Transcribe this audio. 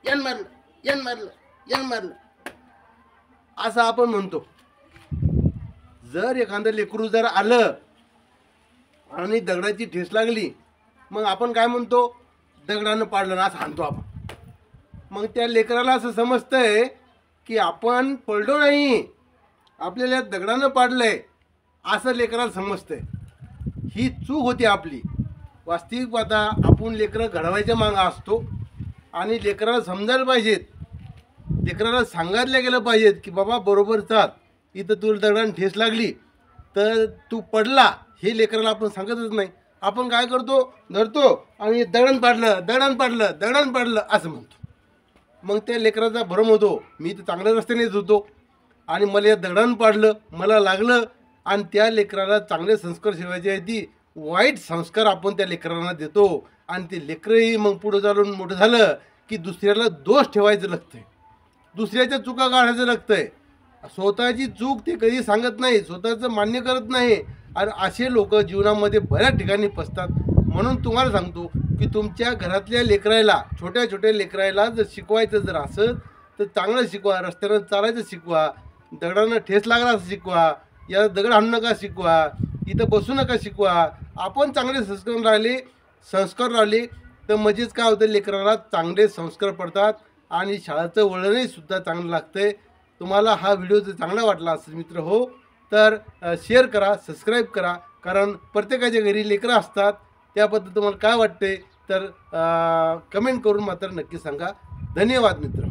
यान मारलं, यान मारलं, यान मारलं असं आपण म्हणतो. जर एखादं लेकरू जर आलं आणि दगडाची ठेस लागली, मग आपण काय म्हणतो, दगडानं पाडलं ना असं सांगतो आपण. मग त्या लेकराला असं समजतंय की आपण पडलो नाही, आपल्याला दगडानं पाडलंय असं लेकराला समजतंय. ही चूक होती आपली. वास्तविक पाहता आपण लेकरं घडवायच्या मागं असतो आणि लेकराला समजायला पाहिजेत, लेकराला सांगायला गेलं पाहिजेत की बाबा बरोबर चाल, इथं तुला दगडानं ठेस लागली तर तू पडला, हे लेकराला आपण सांगतच नाही. आपण काय करतो, धरतो आणि दगडानं पाडलं, दगडानं पाडलं, दगडानं पाडलं असं म्हणतो. मग त्या लेकराचा भ्रम होतो, मी तर चांगल्या रस्त्याने येत होतो आणि मला या दगडानं पाडलं, मला लागलं. आणि त्या लेकराला चांगले संस्कार शिवायचे आहे, ती वाईट संस्कार आपण त्या लेकरांना देतो. आणि ते लेकरंही मग पुढं चालून मोठं झालं की दुसऱ्याला दोष ठेवायचं लागतंय, दुसऱ्याच्या चुका काढायचं लागतंय. स्वतःची चूक ते कधी सांगत नाही, स्वतःचं मान्य करत नाही. आणि असे लोक जीवनामध्ये बऱ्याच ठिकाणी फसतात. म्हणून तुम्हाला सांगतो की तुमच्या घरातल्या लेकरायला, छोट्या छोट्या लेकरायला जर शिकवायचं जर असं तर चांगलं शिकवा, रस्त्यानं चालायचं शिकवा, दगडांना ठेस लागला असं शिकवा, या दगड आणू नका शिकवा, इथं बसू नका शिकवा. आपण चांगले संस्कार राहिले तर मजेच काय होतं, लेकराला चांगले संस्कार पडतात आणि शाळेचं वळणही सुद्धा चांगलं लागतंय. तुम्हाला हा व्हिडिओ जर चांगला वाटला असेल मित्र हो तर शेअर करा, सबस्क्राईब करा. कारण प्रत्येकाच्या घरी लेकरं असतात. त्याबद्दल तुम्हाला काय वाटते तर कमेंट करून मात्र नक्की सांगा. धन्यवाद मित्र.